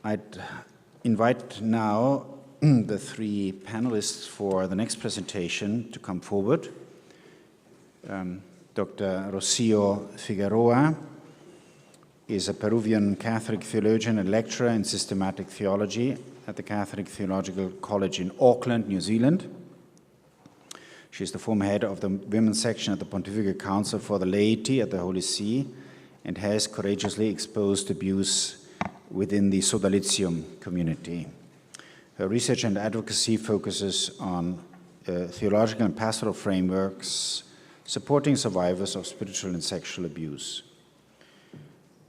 I'd invite now the three panelists for the next presentation to come forward. Dr. Rocio Figueroa is a Peruvian Catholic theologian and lecturer in systematic theology at the Catholic Theological College in Auckland, New Zealand. She is the former head of the women's section at the Pontifical Council for the Laity at the Holy See and has courageously exposed abuse within the Sodalitium community. Her research and advocacy focuses on theological and pastoral frameworks supporting survivors of spiritual and sexual abuse.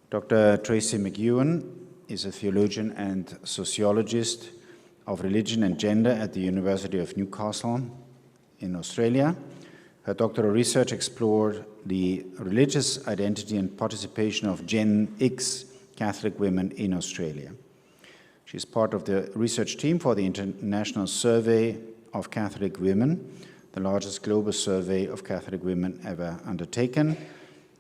Dr. Tracy McEwan is a theologian and sociologist of religion and gender at the University of Newcastle in Australia. Her doctoral research explored the religious identity and participation of Gen X Catholic women in Australia. She is part of the research team for the International Survey of Catholic Women, the largest global survey of Catholic women ever undertaken,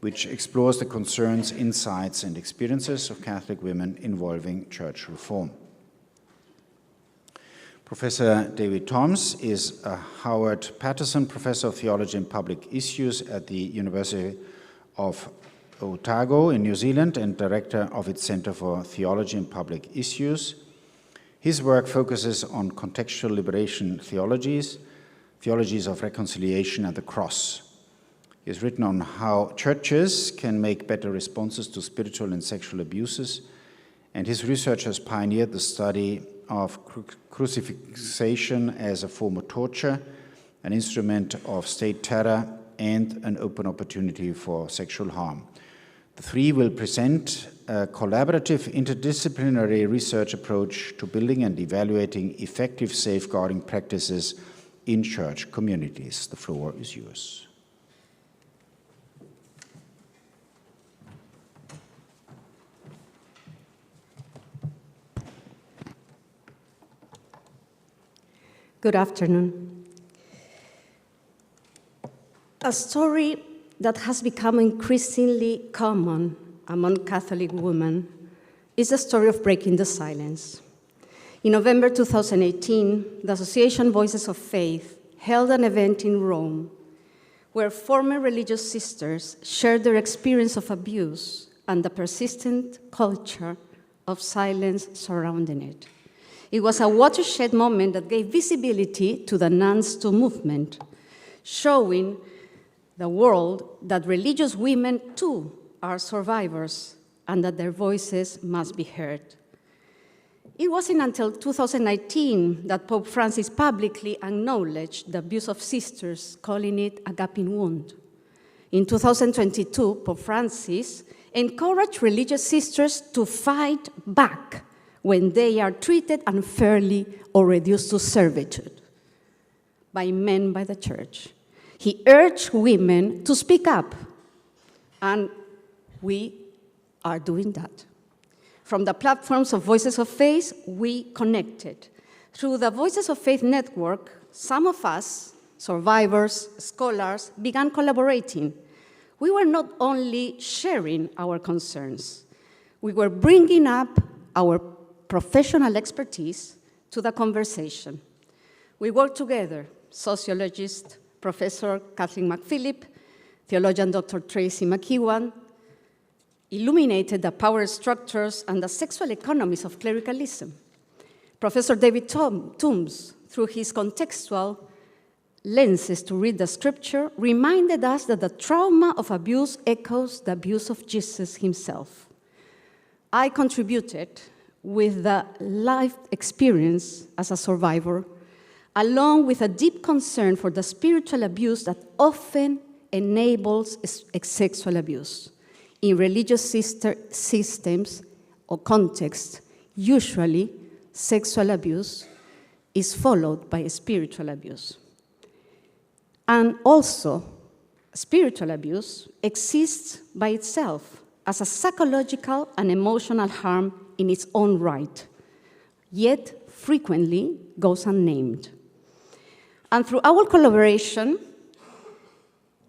which explores the concerns, insights, and experiences of Catholic women involving church reform. Professor David Toms is a Howard Patterson Professor of Theology and Public Issues at the University of Otago in New Zealand and director of its Center for Theology and Public Issues. His work focuses on contextual liberation theologies of reconciliation and the cross. He has written on how churches can make better responses to spiritual and sexual abuses, and his research has pioneered the study of crucifixion as a form of torture, an instrument of state terror, and an open opportunity for sexual harm. The three will present a collaborative interdisciplinary research approach to building and evaluating effective safeguarding practices in church communities. The floor is yours. Good afternoon. A story that has become increasingly common among Catholic women is the story of breaking the silence. In November 2018, the Association Voices of Faith held an event in Rome where former religious sisters shared their experience of abuse and the persistent culture of silence surrounding it. It was a watershed moment that gave visibility to the Nuns Too movement, showing the world that religious women too are survivors and that their voices must be heard. It wasn't until 2019 that Pope Francis publicly acknowledged the abuse of sisters, calling it a gaping wound. In 2022, Pope Francis encouraged religious sisters to fight back when they are treated unfairly or reduced to servitude by men by the church. He urged women to speak up, and we are doing that. From the platforms of Voices of Faith, we connected. Through the Voices of Faith network, some of us, survivors, scholars, began collaborating. We were not only sharing our concerns, we were bringing up our professional expertise to the conversation. We worked together, sociologist Professor Kathleen McPhilip, theologian Dr. Tracy McEwan, illuminated the power structures and the sexual economies of clericalism. Professor David Toms, through his contextual lenses to read the scripture, reminded us that the trauma of abuse echoes the abuse of Jesus himself. I contributed with the life experience as a survivor, along with a deep concern for the spiritual abuse that often enables sexual abuse. In religious systems or contexts, usually sexual abuse is followed by spiritual abuse. And also, spiritual abuse exists by itself as a psychological and emotional harm in its own right, yet frequently goes unnamed. And through our collaboration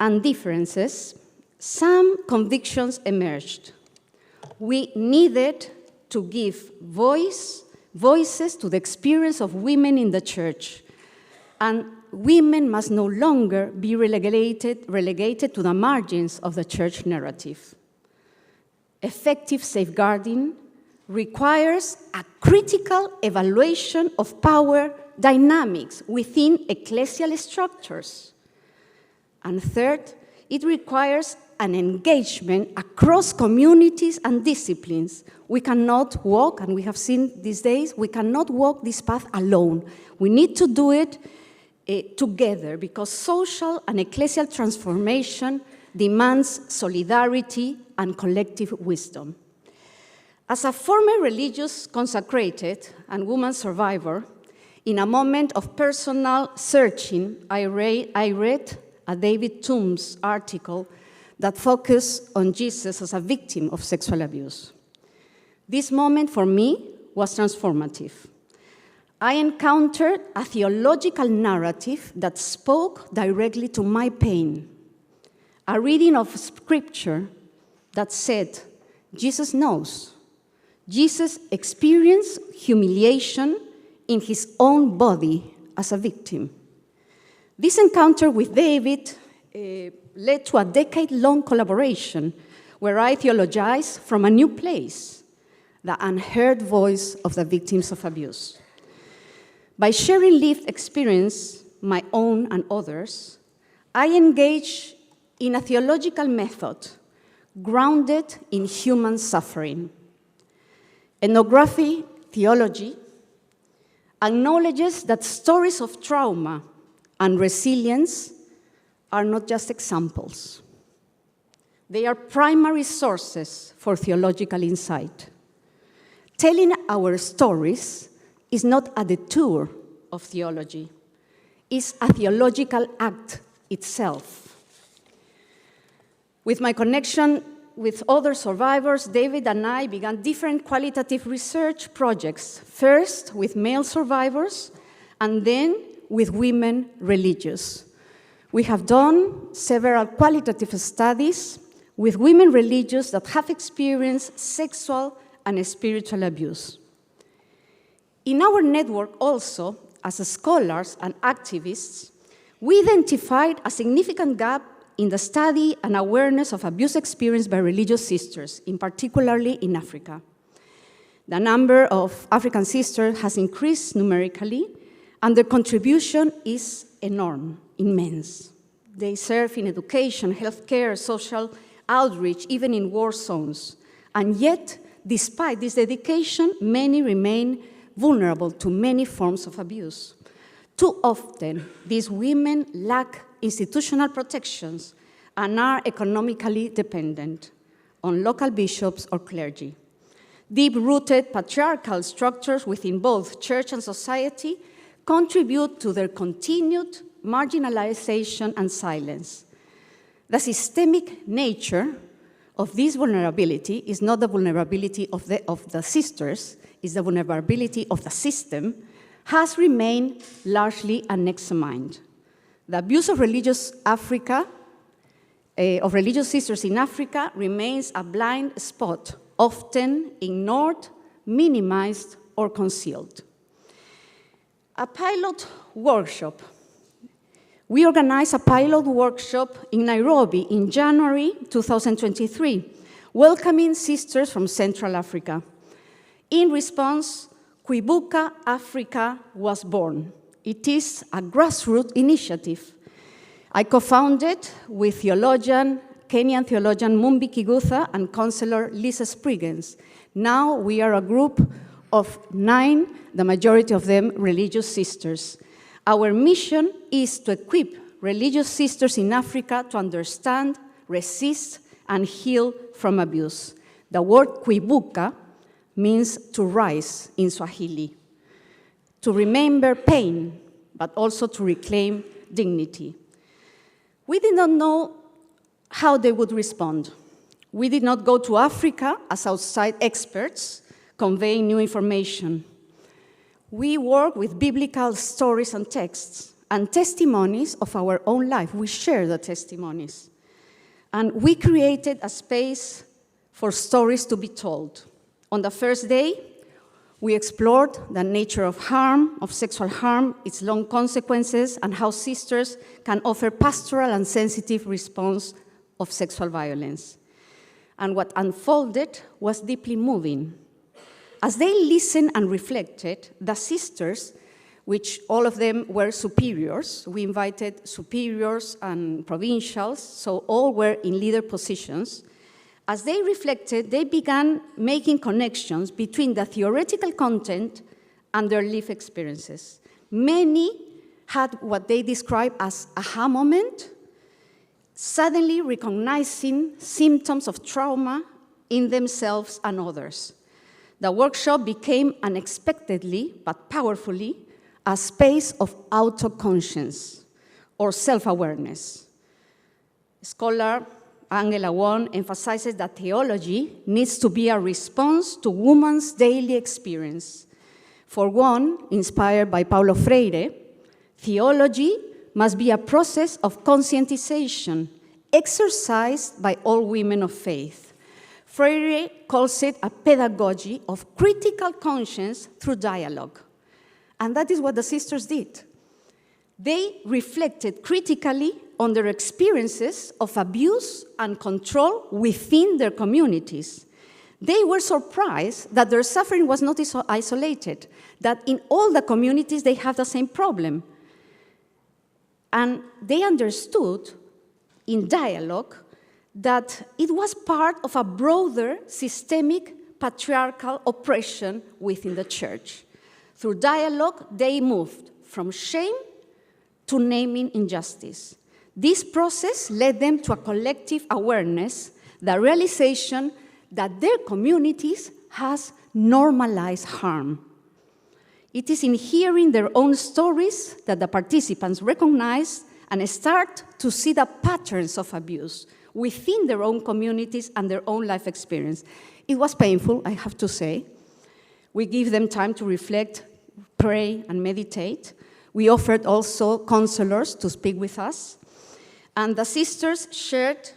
and differences, some convictions emerged. We needed to give voices to the experience of women in the church. And women must no longer be relegated to the margins of the church narrative. Effective safeguarding requires a critical evaluation of power dynamics within ecclesial structures. And third, it requires an engagement across communities and disciplines. We cannot walk, and we have seen these days, we cannot walk this path alone. We need to do it together, because social and ecclesial transformation demands solidarity and collective wisdom. As a former religious consecrated and woman survivor, in a moment of personal searching, I read a David Toombs article that focused on Jesus as a victim of sexual abuse. This moment for me was transformative. I encountered a theological narrative that spoke directly to my pain. A reading of scripture that said, Jesus knows. Jesus experienced humiliation in his own body as a victim. This encounter with David led to a decade-long collaboration where I theologized from a new place, the unheard voice of the victims of abuse. By sharing lived experience, my own and others, I engage in a theological method grounded in human suffering. Ethnography theology acknowledges that stories of trauma and resilience are not just examples. They are primary sources for theological insight. Telling our stories is not a detour of theology. It's a theological act itself. With my connection with other survivors, David and I began different qualitative research projects, first with male survivors, and then with women religious. We have done several qualitative studies with women religious that have experienced sexual and spiritual abuse. In our network also, as scholars and activists, we identified a significant gap in the study and awareness of abuse experienced by religious sisters, in particularly in Africa. The number of African sisters has increased numerically, and their contribution is enormous, immense. They serve in education, healthcare, social outreach, even in war zones. And yet, despite this dedication, many remain vulnerable to many forms of abuse. Too often, these women lack institutional protections and are economically dependent on local bishops or clergy. Deep-rooted patriarchal structures within both church and society contribute to their continued marginalization and silence. The systemic nature of this vulnerability is not the vulnerability of the sisters, it's the vulnerability of the system, has remained largely unexamined. The abuse of religious sisters in Africa remains a blind spot, often ignored, minimized, or concealed. A pilot workshop. We organized a pilot workshop in Nairobi in January 2023, welcoming sisters from Central Africa. In response, Kwibuka Africa was born. It is a grassroots initiative. I co-founded with Kenyan theologian Mumbi Kigutha and counselor Lisa Spriggans. Now we are a group of 9, the majority of them religious sisters. Our mission is to equip religious sisters in Africa to understand, resist, and heal from abuse. The word Kwibuka means to rise in Swahili, to remember pain, but also to reclaim dignity. We did not know how they would respond. We did not go to Africa as outside experts conveying new information. We work with biblical stories and texts and testimonies of our own life. We share the testimonies. And we created a space for stories to be told On the first day, we explored the nature of harm, of sexual harm, its long consequences, and how sisters can offer pastoral and sensitive response of sexual violence. And what unfolded was deeply moving. As they listened and reflected, the sisters, which all of them were superiors, we invited superiors and provincials, so all were in leader positions. As they reflected, they began making connections between the theoretical content and their lived experiences. Many had what they described as aha moment, suddenly recognizing symptoms of trauma in themselves and others. The workshop became unexpectedly, but powerfully, a space of auto-conscience or self-awareness. Scholar Angela Wong emphasizes that theology needs to be a response to woman's daily experience. For Wong, inspired by Paulo Freire, theology must be a process of conscientization exercised by all women of faith. Freire calls it a pedagogy of critical conscience through dialogue. And that is what the sisters did. They reflected critically on their experiences of abuse and control within their communities. They were surprised that their suffering was not isolated, that in all the communities they have the same problem. And they understood in dialogue that it was part of a broader systemic patriarchal oppression within the church. Through dialogue, they moved from shame to naming injustice. This process led them to a collective awareness, the realization that their communities has normalized harm. It is in hearing their own stories that the participants recognize and start to see the patterns of abuse within their own communities and their own life experience. It was painful, I have to say. We give them time to reflect, pray, and meditate. We offered also counselors to speak with us. And the sisters shared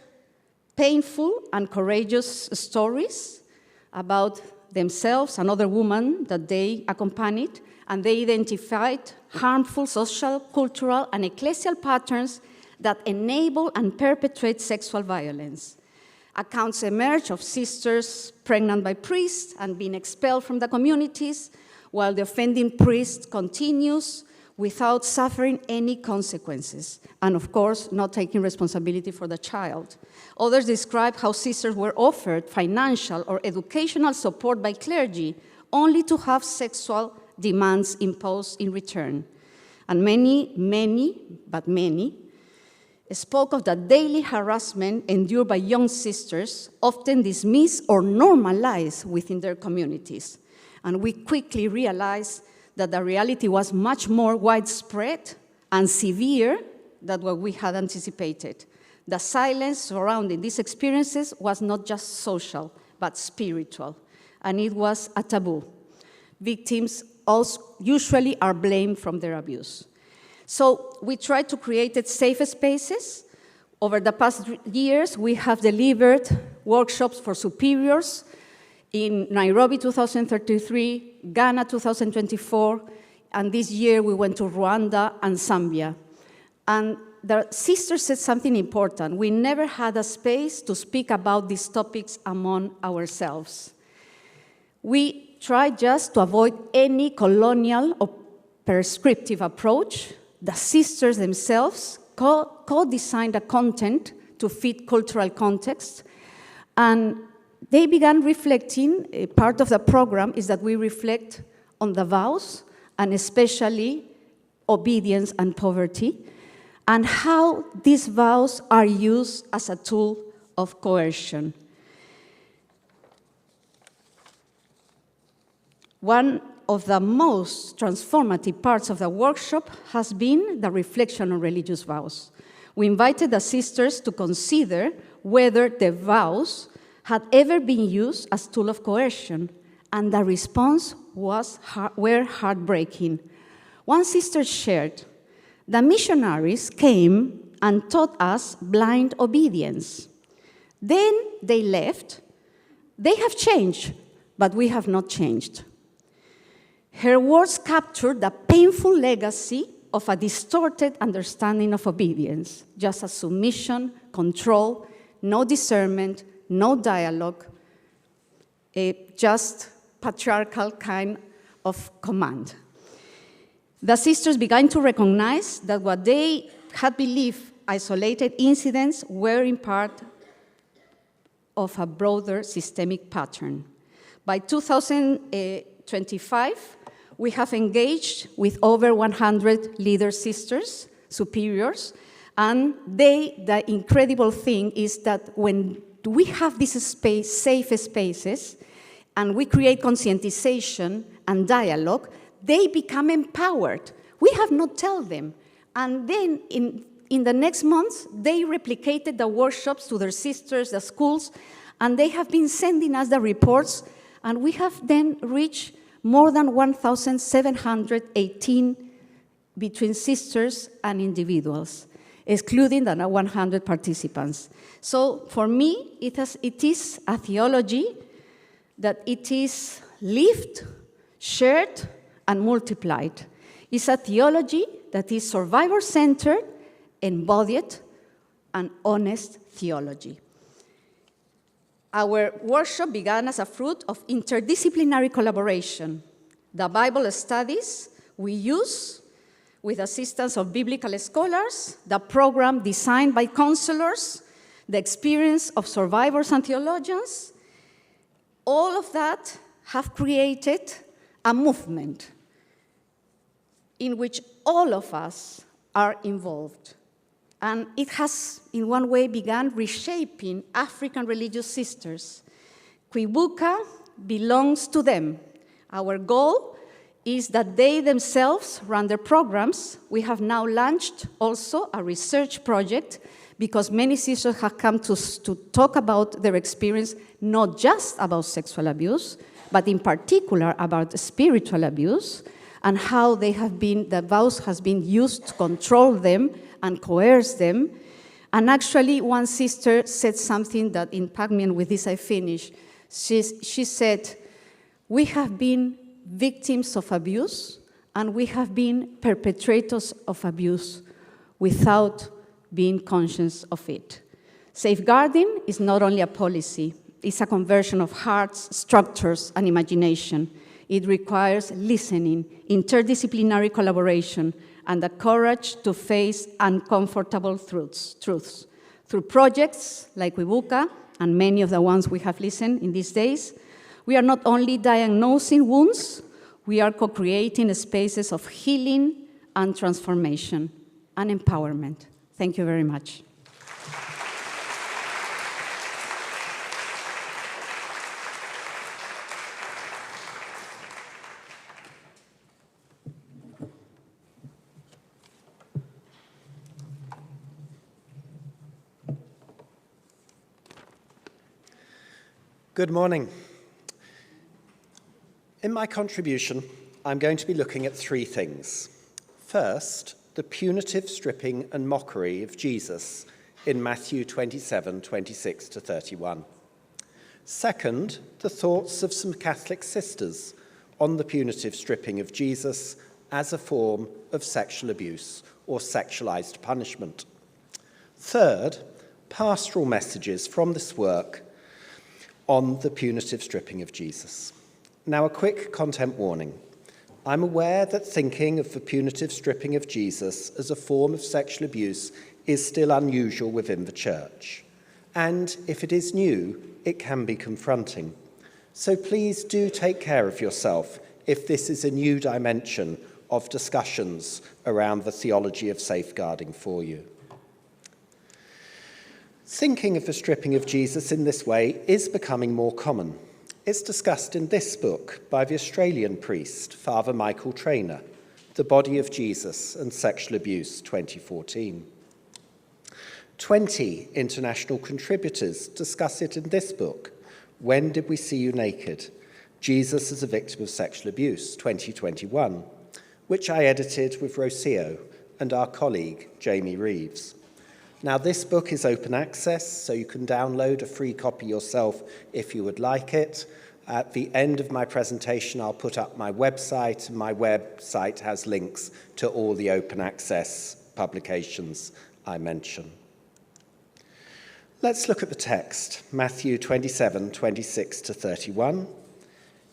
painful and courageous stories about themselves and other women that they accompanied, and they identified harmful social, cultural, and ecclesial patterns that enable and perpetrate sexual violence. Accounts emerged of sisters pregnant by priests and being expelled from the communities, while the offending priest continues without suffering any consequences, and of course, not taking responsibility for the child. Others describe how sisters were offered financial or educational support by clergy, only to have sexual demands imposed in return. And many spoke of the daily harassment endured by young sisters, often dismissed or normalized within their communities. And we quickly realized that the reality was much more widespread and severe than what we had anticipated. The silence surrounding these experiences was not just social, but spiritual, and it was a taboo. Victims also usually are blamed from their abuse. So we tried to create safe spaces. Over the past years, we have delivered workshops for superiors in Nairobi 2033, Ghana 2024, and this year we went to Rwanda and Zambia. And the sisters said something important. We never had a space to speak about these topics among ourselves. We tried just to avoid any colonial or prescriptive approach. The sisters themselves co-designed the content to fit cultural context, and they began reflecting. Part of the program is that we reflect on the vows, and especially obedience and poverty, and how these vows are used as a tool of coercion. One of the most transformative parts of the workshop has been the reflection on religious vows. We invited the sisters to consider whether the vows had ever been used as a tool of coercion, and the response were heartbreaking. One sister shared, "The missionaries came and taught us blind obedience. Then they left. They have changed, but we have not changed. Her words capture the painful legacy of a distorted understanding of obedience, just as submission, control, no discernment, no dialogue, a just patriarchal kind of command. The sisters began to recognize that what they had believed isolated incidents were in part of a broader systemic pattern. By 2025, we have engaged with over 100 leader sisters, superiors, and the incredible thing is that when we have these safe spaces and we create conscientization and dialogue, they become empowered. We have not told them. And then in the next months, they replicated the workshops to their sisters, the schools, and they have been sending us the reports, and we have then reached more than 1,718 between sisters and individuals, excluding the 100 participants. So for me, it is a theology that it is lived, shared, and multiplied. It's a theology that is survivor-centered, embodied, and honest theology. Our workshop began as a fruit of interdisciplinary collaboration. The Bible studies we use with assistance of biblical scholars, the program designed by counselors, the experience of survivors and theologians, all of that have created a movement in which all of us are involved. And it has, in one way, begun reshaping African religious sisters. Kwibuka belongs to them. Our goal is that they themselves run their programs. We have now launched also a research project because many sisters have come to talk about their experience, not just about sexual abuse, but in particular about spiritual abuse and how they have been, the vows has been used to control them and coerce them. And actually, one sister said something that impacted me, and with this I finish. She said, we have been victims of abuse, and we have been perpetrators of abuse without being conscious of it. Safeguarding is not only a policy, it's a conversion of hearts, structures, and imagination. It requires listening, interdisciplinary collaboration, and the courage to face uncomfortable truths. Through projects like Kwibuka and many of the ones we have listened in these days, we are not only diagnosing wounds, we are co-creating spaces of healing and transformation and empowerment. Thank you very much. Good morning. In my contribution, I'm going to be looking at three things. First, the punitive stripping and mockery of Jesus in Matthew 27, 26 to 31. Second, the thoughts of some Catholic sisters on the punitive stripping of Jesus as a form of sexual abuse or sexualized punishment. Third, pastoral messages from this work on the punitive stripping of Jesus. Now, a quick content warning. I'm aware that thinking of the punitive stripping of Jesus as a form of sexual abuse is still unusual within the Church. And if it is new, it can be confronting. So please do take care of yourself if this is a new dimension of discussions around the theology of safeguarding for you. Thinking of the stripping of Jesus in this way is becoming more common. It's discussed in this book by the Australian priest, Father Michael Traynor, The Body of Jesus and Sexual Abuse, 2014. 20 international contributors discuss it in this book, When Did We See You Naked? Jesus as a Victim of Sexual Abuse, 2021, which I edited with Rocio and our colleague, Jamie Reeves. Now, this book is open access, so you can download a free copy yourself if you would like it. At the end of my presentation, I'll put up my website. My website has links to all the open access publications I mention. Let's look at the text, Matthew 27, 26 to 31.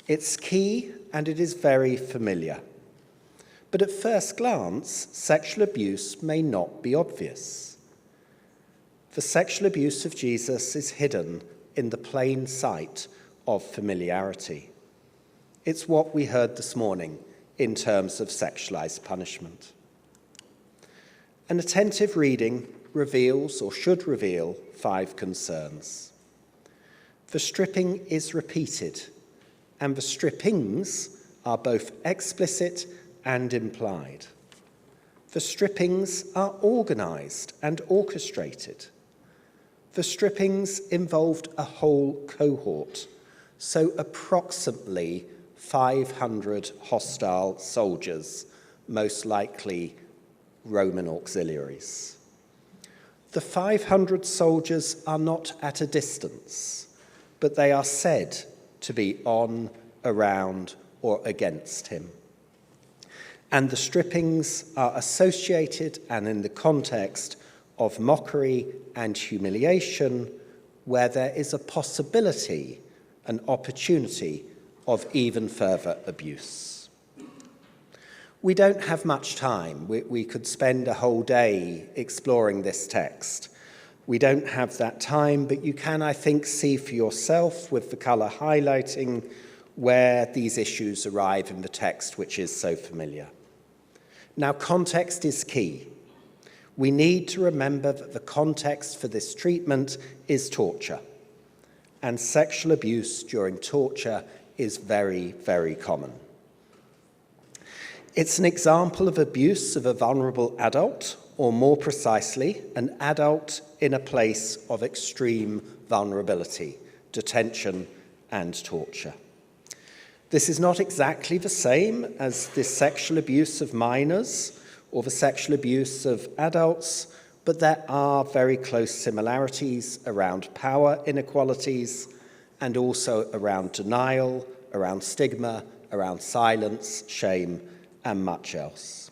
It's key and it is very familiar. But at first glance, sexual abuse may not be obvious. The sexual abuse of Jesus is hidden in the plain sight of familiarity. It's what we heard this morning in terms of sexualized punishment. An attentive reading reveals, or should reveal, 5 concerns. The stripping is repeated, and the strippings are both explicit and implied. The strippings are organized and orchestrated. The strippings involved a whole cohort, so approximately 500 hostile soldiers, most likely Roman auxiliaries. The 500 soldiers are not at a distance, but they are said to be on, around, or against him. And the strippings are associated and in the context of mockery and humiliation, where there is a possibility, an opportunity of even further abuse. We don't have much time. We could spend a whole day exploring this text. We don't have that time, but you can, I think, see for yourself with the colour highlighting where these issues arrive in the text, which is so familiar. Now, context is key. We need to remember that the context for this treatment is torture, and sexual abuse during torture is very, very common. It's an example of abuse of a vulnerable adult, or more precisely, an adult in a place of extreme vulnerability, detention, and torture. This is not exactly the same as the sexual abuse of minors or the sexual abuse of adults, but there are very close similarities around power inequalities and also around denial, around stigma, around silence, shame, and much else.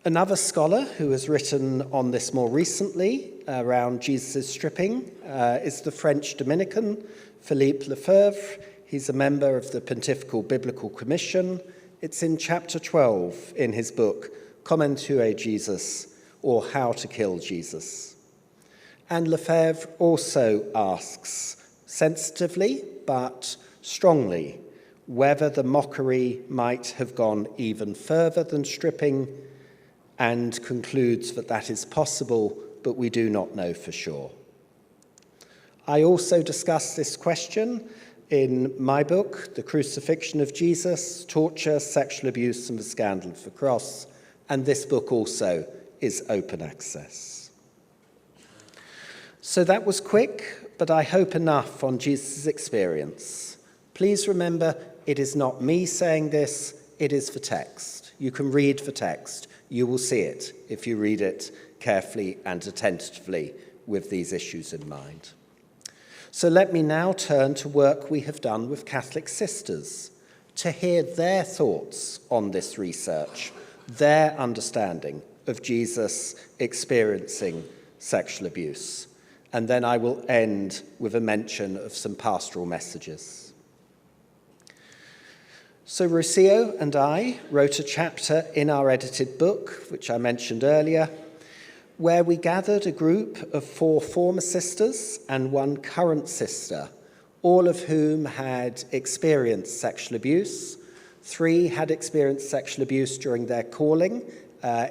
Another scholar who has written on this more recently around Jesus' stripping is the French Dominican Philippe Lefebvre. He's a member of the Pontifical Biblical Commission. It's in chapter 12 in his book, Comment Tuer Jesus, or How to Kill Jesus. And Lefebvre also asks, sensitively but strongly, whether the mockery might have gone even further than stripping, and concludes that that is possible, but we do not know for sure. I also discuss this question in my book, The Crucifixion of Jesus, Torture, Sexual Abuse, and the Scandal of the Cross, and this book also is open access. So that was quick, but I hope enough on Jesus' experience. Please remember, it is not me saying this, it is the text. You can read the text. You will see it if you read it carefully and attentively with these issues in mind. So let me now turn to work we have done with Catholic sisters to hear their thoughts on this research, their understanding of Jesus experiencing sexual abuse. And then I will end with a mention of some pastoral messages. So Rocio and I wrote a chapter in our edited book, which I mentioned earlier, where we gathered a group of 4 former sisters and 1 current sister, all of whom had experienced sexual abuse. 3 had experienced sexual abuse during their calling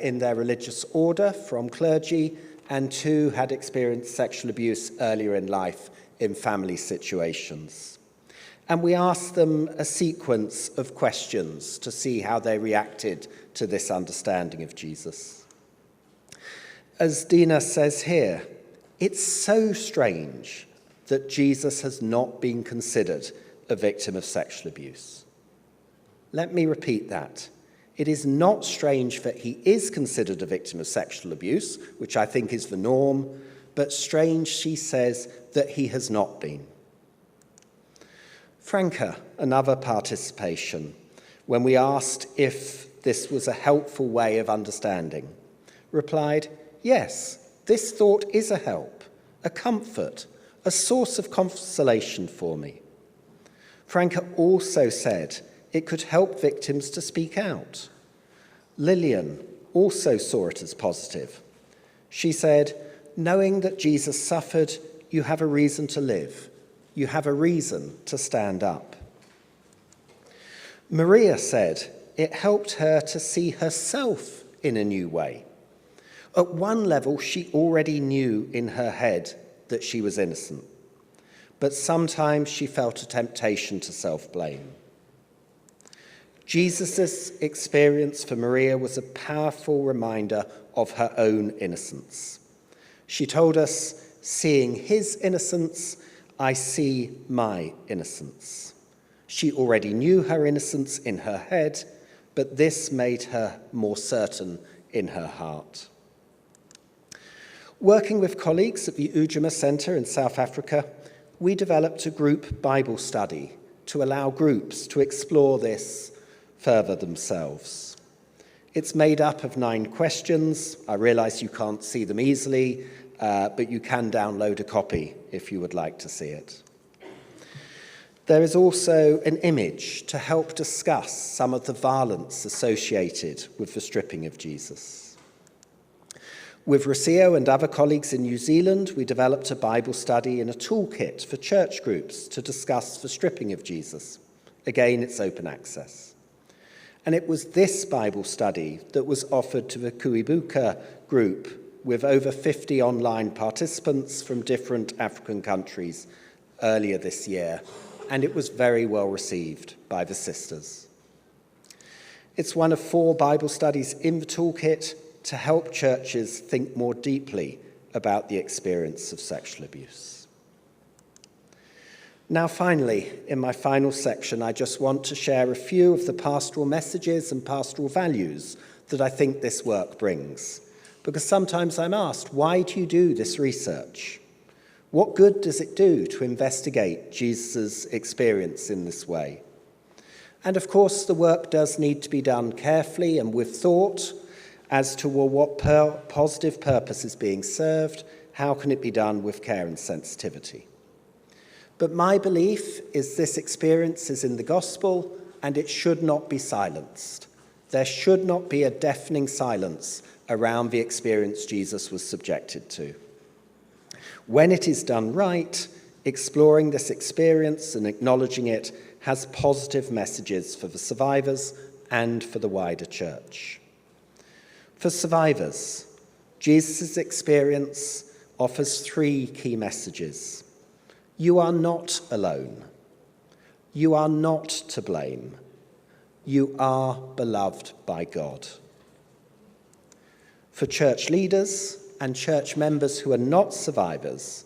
in their religious order from clergy, and 2 had experienced sexual abuse earlier in life in family situations. And we asked them a sequence of questions to see how they reacted to this understanding of Jesus. As Dina says here, it's so strange that Jesus has not been considered a victim of sexual abuse. Let me repeat that. It is not strange that he is considered a victim of sexual abuse, which I think is the norm, but strange, she says, that he has not been. Franca, another participation, when we asked if this was a helpful way of understanding, replied, "Yes, this thought is a help, a comfort, a source of consolation for me." Franca also said it could help victims to speak out. Lillian also saw it as positive. She said, "Knowing that Jesus suffered, you have a reason to live. You have a reason to stand up." Maria said it helped her to see herself in a new way. At one level, she already knew in her head that she was innocent, but sometimes she felt a temptation to self-blame. Jesus' experience for Maria was a powerful reminder of her own innocence. She told us, "Seeing his innocence, I see my innocence." She already knew her innocence in her head, but this made her more certain in her heart. Working with colleagues at the Ujima Centre in South Africa, we developed a group Bible study to allow groups to explore this further themselves. It's made up of 9 questions. I realise you can't see them easily, but you can download a copy if you would like to see it. There is also an image to help discuss some of the violence associated with the stripping of Jesus. With Rocio and other colleagues in New Zealand, we developed a Bible study and a toolkit for church groups to discuss the stripping of Jesus. Again, it's open access. And it was this Bible study that was offered to the Kuibuka group with over 50 online participants from different African countries earlier this year, and it was very well received by the sisters. It's one of 4 Bible studies in the toolkit to help churches think more deeply about the experience of sexual abuse. Now, finally, in my final section, I just want to share a few of the pastoral messages and pastoral values that I think this work brings. Because sometimes I'm asked, why do you do this research? What good does it do to investigate Jesus' experience in this way? And of course, the work does need to be done carefully and with thought as to what positive purpose is being served, how can it be done with care and sensitivity. But my belief is this experience is in the gospel and it should not be silenced. There should not be a deafening silence around the experience Jesus was subjected to. When it is done right, exploring this experience and acknowledging it has positive messages for the survivors and for the wider church. For survivors, Jesus' experience offers 3 key messages. You are not alone. You are not to blame. You are beloved by God. For church leaders and church members who are not survivors,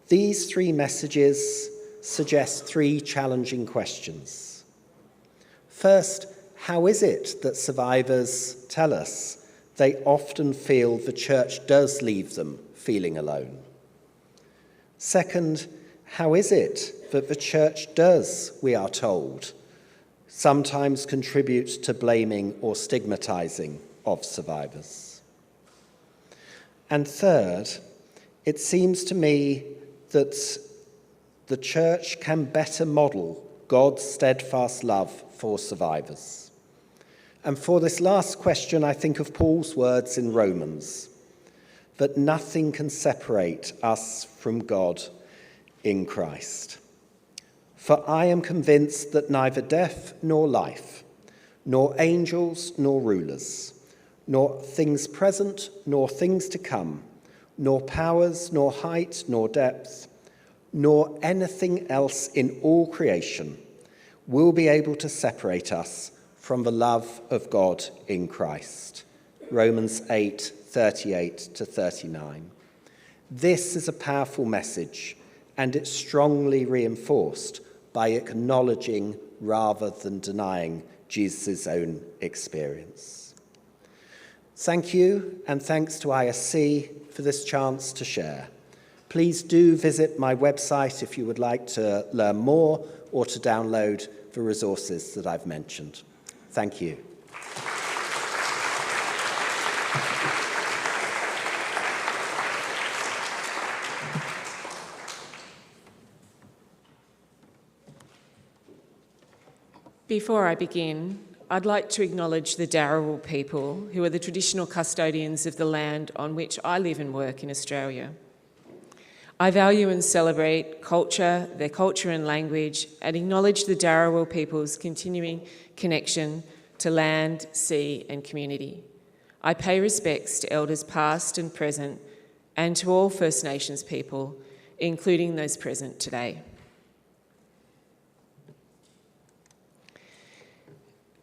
these 3 messages suggest 3 challenging questions. First, how is it that survivors tell us they often feel the church does leave them feeling alone? Second, how is it that the church does, we are told, sometimes contribute to blaming or stigmatizing of survivors? And third, it seems to me that the church can better model God's steadfast love for survivors. And for this last question, I think of Paul's words in Romans, that nothing can separate us from God in Christ. For I am convinced that neither death nor life, nor angels nor rulers, nor things present nor things to come, nor powers, nor height, nor depth, nor anything else in all creation will be able to separate us from the love of God in Christ. Romans 8:38-39. This is a powerful message, and it's strongly reinforced by acknowledging rather than denying Jesus' own experience. Thank you, and thanks to ISC for this chance to share. Please do visit my website if you would like to learn more or to download the resources that I've mentioned. Thank you. Before I begin, I'd like to acknowledge the Darawal people, who are the traditional custodians of the land on which I live and work in Australia. I value and celebrate their culture and language, and acknowledge the Darawal people's continuing connection to land, sea and community. I pay respects to elders past and present, and to all First Nations people, including those present today.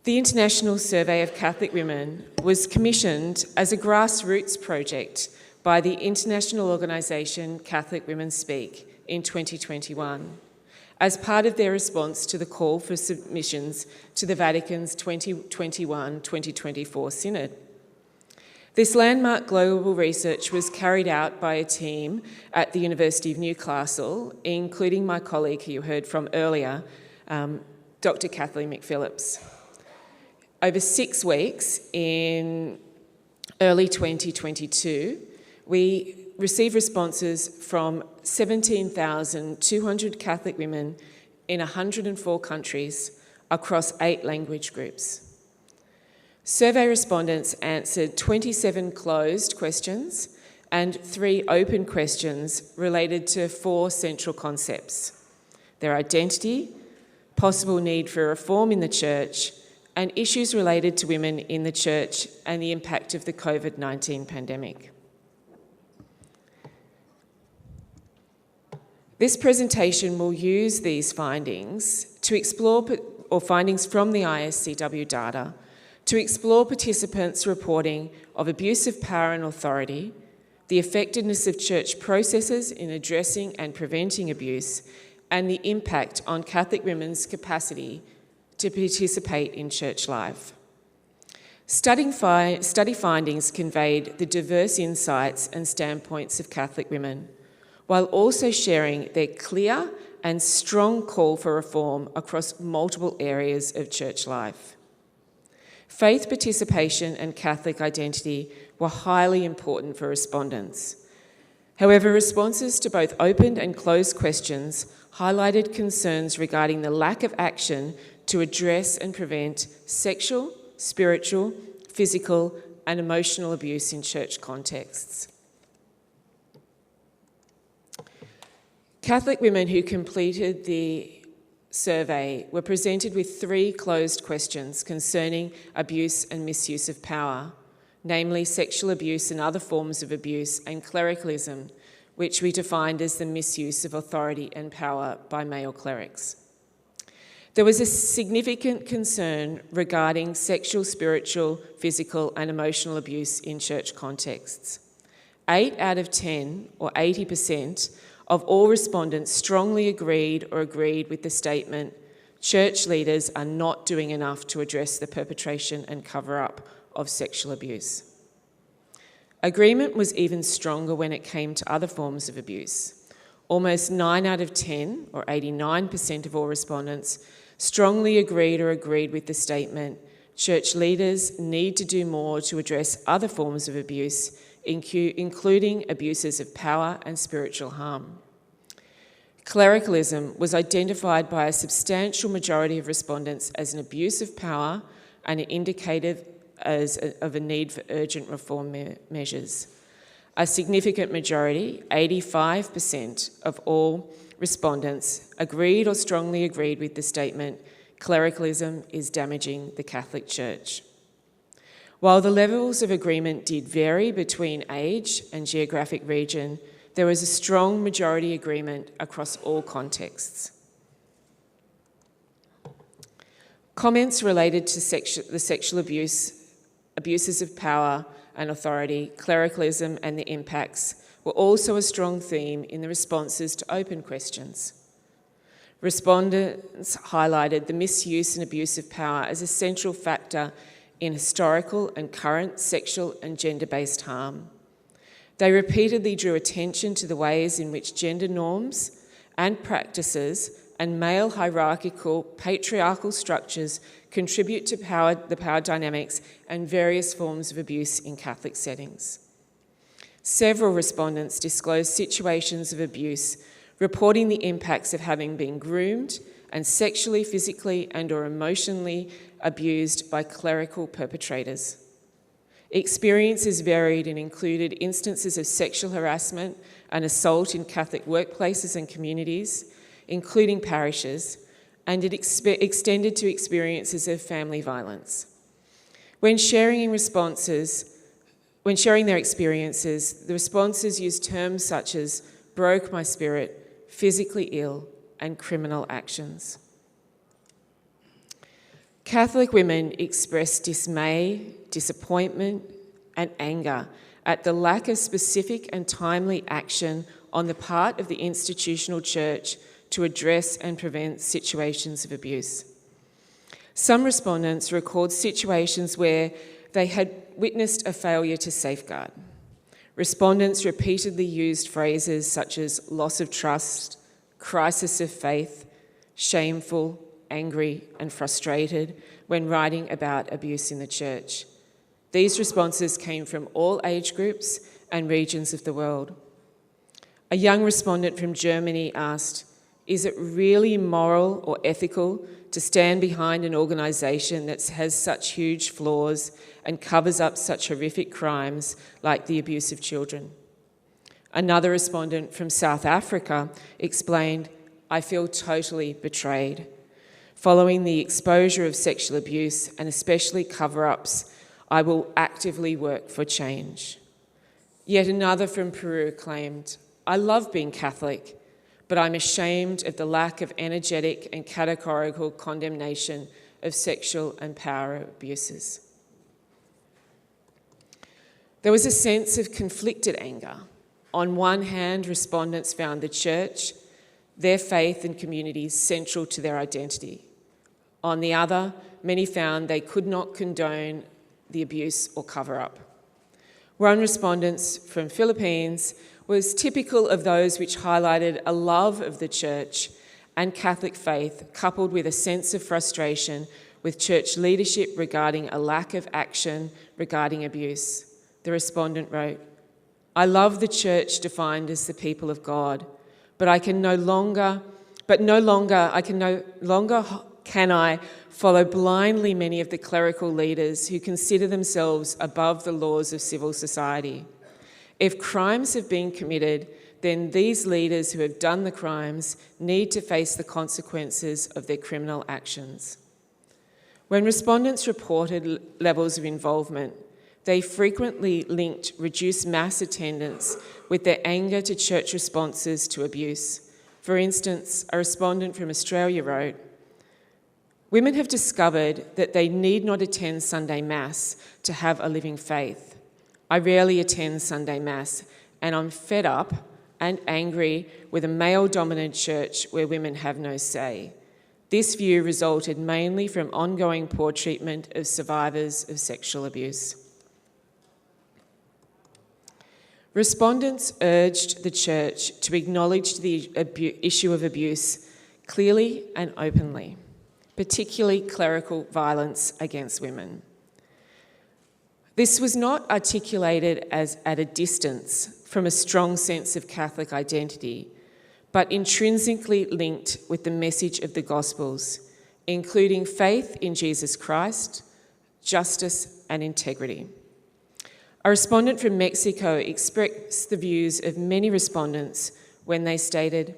The International Survey of Catholic Women was commissioned as a grassroots project by the international organisation Catholic Women Speak in 2021, as part of their response to the call for submissions to the Vatican's 2021-2024 Synod. This landmark global research was carried out by a team at the University of Newcastle, including my colleague who you heard from earlier, Dr. Kathleen McPhillips. Over 6 weeks in early 2022, we received responses from 17,200 Catholic women in 104 countries across 8 language groups. Survey respondents answered 27 closed questions and 3 open questions related to 4 central concepts: their identity, possible need for reform in the Church, and issues related to women in the Church and the impact of the COVID-19 pandemic. This presentation will use these findings to explore, or findings from the ISCW data, to explore participants' reporting of abuse of power and authority, the effectiveness of Church processes in addressing and preventing abuse, and the impact on Catholic women's capacity to participate in church life. Study findings conveyed the diverse insights and standpoints of Catholic women, while also sharing their clear and strong call for reform across multiple areas of church life. Faith participation and Catholic identity were highly important for respondents. However, responses to both open and closed questions highlighted concerns regarding the lack of action to address and prevent sexual, spiritual, physical, and emotional abuse in church contexts. Catholic women who completed the survey were presented with 3 closed questions concerning abuse and misuse of power, namely sexual abuse and other forms of abuse, and clericalism, which we defined as the misuse of authority and power by male clerics. There was a significant concern regarding sexual, spiritual, physical, and emotional abuse in church contexts. 8 out of 10, or 80%, of all respondents strongly agreed with the statement, church leaders are not doing enough to address the perpetration and cover-up of sexual abuse. Agreement was even stronger when it came to other forms of abuse. Almost 9 out of 10, or 89% of all respondents, strongly agreed with the statement, church leaders need to do more to address other forms of abuse, including abuses of power and spiritual harm. Clericalism was identified by a substantial majority of respondents as an abuse of power and an indicator of a need for urgent reform measures. A significant majority, 85% of all respondents, agreed or strongly agreed with the statement, clericalism is damaging the Catholic Church. While the levels of agreement did vary between age and geographic region, there was a strong majority agreement across all contexts. Comments related to the sexual abuses of power and authority, clericalism, and the impacts were also a strong theme in the responses to open questions. Respondents highlighted the misuse and abuse of power as a central factor in historical and current sexual and gender-based harm. They repeatedly drew attention to the ways in which gender norms and practices and male hierarchical patriarchal structures contribute to the power dynamics and various forms of abuse in Catholic settings. Several respondents disclosed situations of abuse, reporting the impacts of having been groomed and sexually, physically, and/or emotionally abused by clerical perpetrators. Experiences varied and included instances of sexual harassment and assault in Catholic workplaces and communities, including parishes, and it extended to experiences of family violence. When sharing their experiences, the responses used terms such as broke my spirit, physically ill, and criminal actions. Catholic women expressed dismay, disappointment, and anger at the lack of specific and timely action on the part of the institutional church to address and prevent situations of abuse. Some respondents recalled situations where they had witnessed a failure to safeguard. Respondents repeatedly used phrases such as loss of trust, crisis of faith, shameful, angry, and frustrated when writing about abuse in the church. These responses came from all age groups and regions of the world. A young respondent from Germany asked, "Is it really moral or ethical to stand behind an organisation that has such huge flaws and covers up such horrific crimes like the abuse of children?" Another respondent from South Africa explained, "I feel totally betrayed. Following the exposure of sexual abuse, and especially cover-ups, I will actively work for change." Yet another from Peru claimed, "I love being Catholic, but I'm ashamed of the lack of energetic and categorical condemnation of sexual and power abuses." There was a sense of conflicted anger. On one hand, respondents found the church, their faith and communities central to their identity. On the other, many found they could not condone the abuse or cover-up. One respondent from Philippines was typical of those which highlighted a love of the church and Catholic faith, coupled with a sense of frustration with church leadership regarding a lack of action regarding abuse. The respondent wrote, "I love the church defined as the people of God, but no longer can I follow blindly many of the clerical leaders who consider themselves above the laws of civil society. If crimes have been committed, then these leaders who have done the crimes need to face the consequences of their criminal actions." When respondents reported levels of involvement, they frequently linked reduced mass attendance with their anger to church responses to abuse. For instance, a respondent from Australia wrote, "Women have discovered that they need not attend Sunday Mass to have a living faith. I rarely attend Sunday Mass, and I'm fed up and angry with a male-dominant church where women have no say. This view resulted mainly from ongoing poor treatment of survivors of sexual abuse." Respondents urged the church to acknowledge the issue of abuse clearly and openly, particularly clerical violence against women. This was not articulated as at a distance from a strong sense of Catholic identity, but intrinsically linked with the message of the Gospels, including faith in Jesus Christ, justice, and integrity. A respondent from Mexico expressed the views of many respondents when they stated,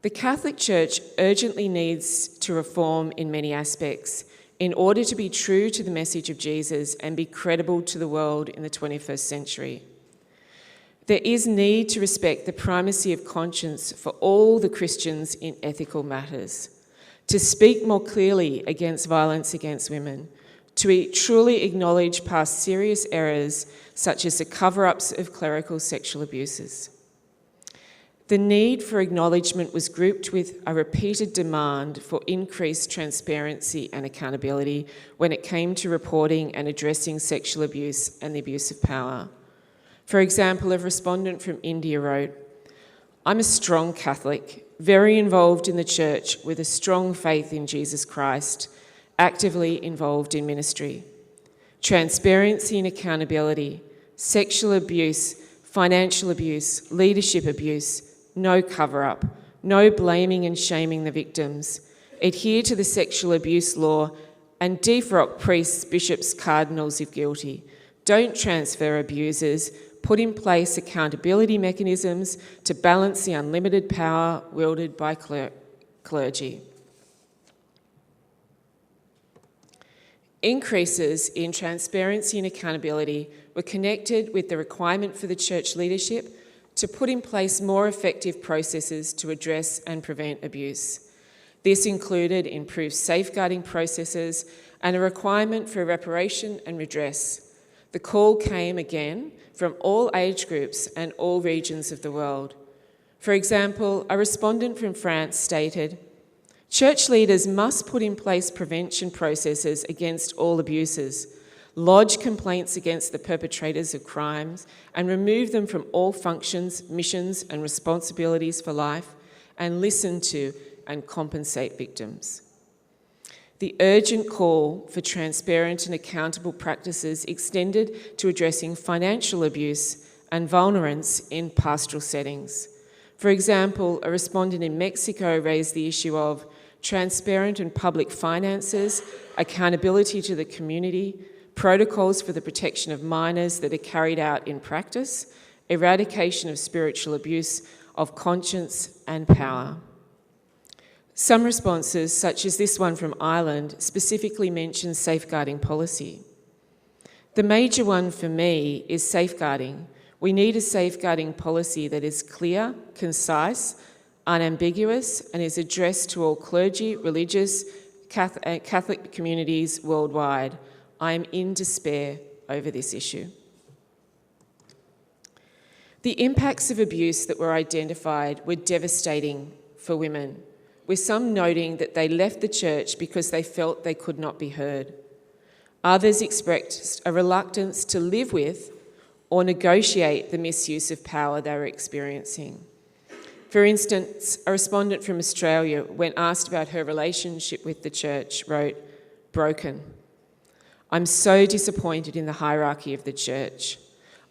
"The Catholic Church urgently needs to reform in many aspects in order to be true to the message of Jesus and be credible to the world in the 21st century. There is need to respect the primacy of conscience for all the Christians in ethical matters, to speak more clearly against violence against women, to truly acknowledge past serious errors such as the cover-ups of clerical sexual abuses." The need for acknowledgement was grouped with a repeated demand for increased transparency and accountability when it came to reporting and addressing sexual abuse and the abuse of power. For example, a respondent from India wrote, I'm a strong Catholic, very involved in the church with a strong faith in Jesus Christ, actively involved in ministry. Transparency and accountability, sexual abuse, financial abuse, leadership abuse, no cover-up, no blaming and shaming the victims, adhere to the sexual abuse law and defrock priests, bishops, cardinals if guilty. Don't transfer abusers, put in place accountability mechanisms to balance the unlimited power wielded by clergy. Increases in transparency and accountability were connected with the requirement for the church leadership to put in place more effective processes to address and prevent abuse. This included improved safeguarding processes and a requirement for reparation and redress. The call came again from all age groups and all regions of the world. For example, a respondent from France stated, "Church leaders must put in place prevention processes against all abuses, lodge complaints against the perpetrators of crimes, and remove them from all functions, missions, and responsibilities for life, and listen to and compensate victims." The urgent call for transparent and accountable practices extended to addressing financial abuse and vulnerance in pastoral settings. For example, a respondent in Mexico raised the issue of transparent and public finances, accountability to the community, protocols for the protection of minors that are carried out in practice, eradication of spiritual abuse of conscience and power. Some responses, such as this one from Ireland, specifically mention safeguarding policy. The major one for me is safeguarding. We need a safeguarding policy that is clear, concise, unambiguous, and is addressed to all clergy, religious, Catholic communities worldwide. I am in despair over this issue. The impacts of abuse that were identified were devastating for women, with some noting that they left the church because they felt they could not be heard. Others expressed a reluctance to live with or negotiate the misuse of power they were experiencing. For instance, a respondent from Australia, when asked about her relationship with the church, wrote, "Broken. I'm so disappointed in the hierarchy of the church.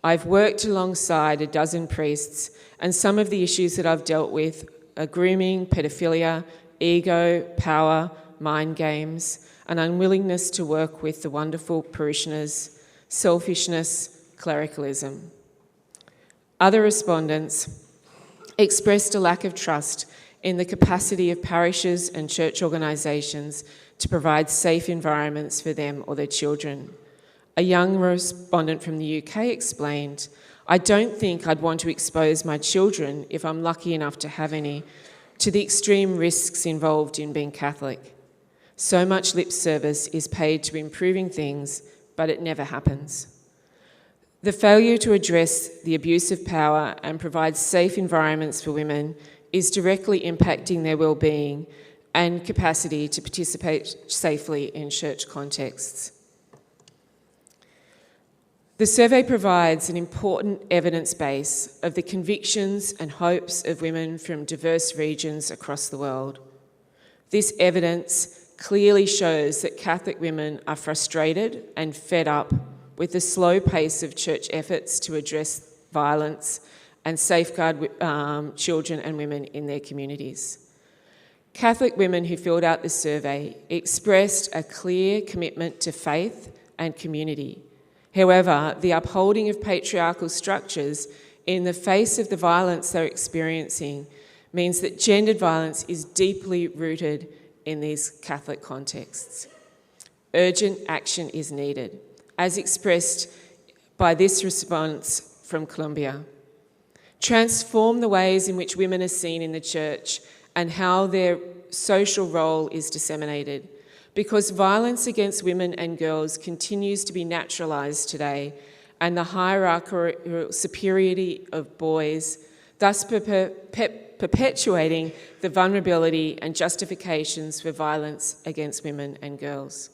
I've worked alongside a dozen priests, and some of the issues that I've dealt with are grooming, pedophilia, ego, power, mind games, an unwillingness to work with the wonderful parishioners, selfishness, clericalism." Other respondents expressed a lack of trust in the capacity of parishes and church organisations to provide safe environments for them or their children. A young respondent from the UK explained, "I don't think I'd want to expose my children, if I'm lucky enough to have any, to the extreme risks involved in being Catholic. So much lip service is paid to improving things, but it never happens." The failure to address the abuse of power and provide safe environments for women is directly impacting their well-being and capacity to participate safely in church contexts. The survey provides an important evidence base of the convictions and hopes of women from diverse regions across the world. This evidence clearly shows that Catholic women are frustrated and fed up with the slow pace of church efforts to address violence and safeguard children and women in their communities. Catholic women who filled out the survey expressed a clear commitment to faith and community. However, the upholding of patriarchal structures in the face of the violence they're experiencing means that gendered violence is deeply rooted in these Catholic contexts. Urgent action is needed, as expressed by this response from Colombia. Transform the ways in which women are seen in the church and how their social role is disseminated, because violence against women and girls continues to be naturalised today, and the hierarchical superiority of boys, thus perpetuating the vulnerability and justifications for violence against women and girls.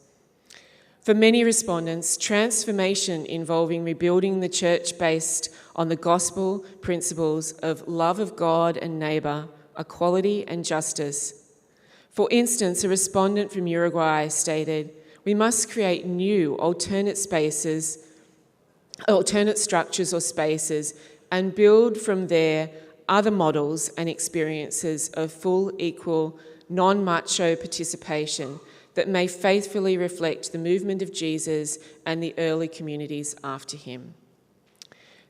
For many respondents, transformation involving rebuilding the church based on the gospel principles of love of God and neighbour, equality and justice. For instance, a respondent from Uruguay stated, "We must create new alternate structures or spaces and build from there other models and experiences of full, equal, non-macho participation that may faithfully reflect the movement of Jesus and the early communities after him."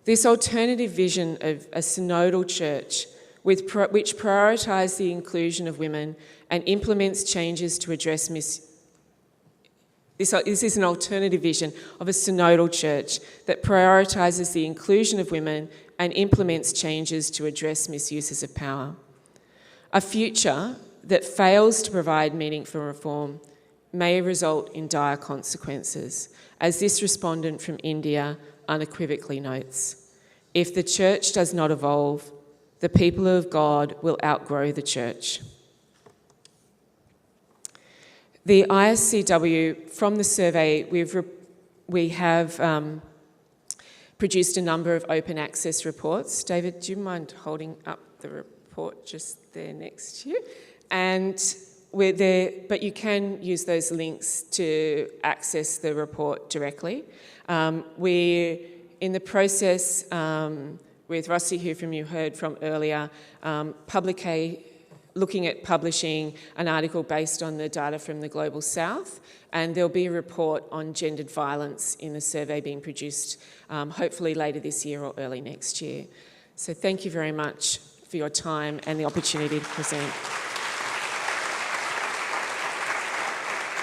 This alternative vision of a synodal church which prioritised the inclusion of women and implements changes to address This is an alternative vision of a synodal church that prioritises the inclusion of women and implements changes to address misuses of power. A future that fails to provide meaningful reform may result in dire consequences, as this respondent from India unequivocally notes. If the church does not evolve, the people of God will outgrow the church. The ISCW, from the survey, we have produced a number of open access reports. David, do you mind holding up the report just there next to you? And we're there, but you can use those links to access the report directly. We're in the process with Rocio, who you heard from earlier, looking at publishing an article based on the data from the Global South, and there'll be a report on gendered violence in the survey being produced hopefully later this year or early next year. So thank you very much for your time and the opportunity to present.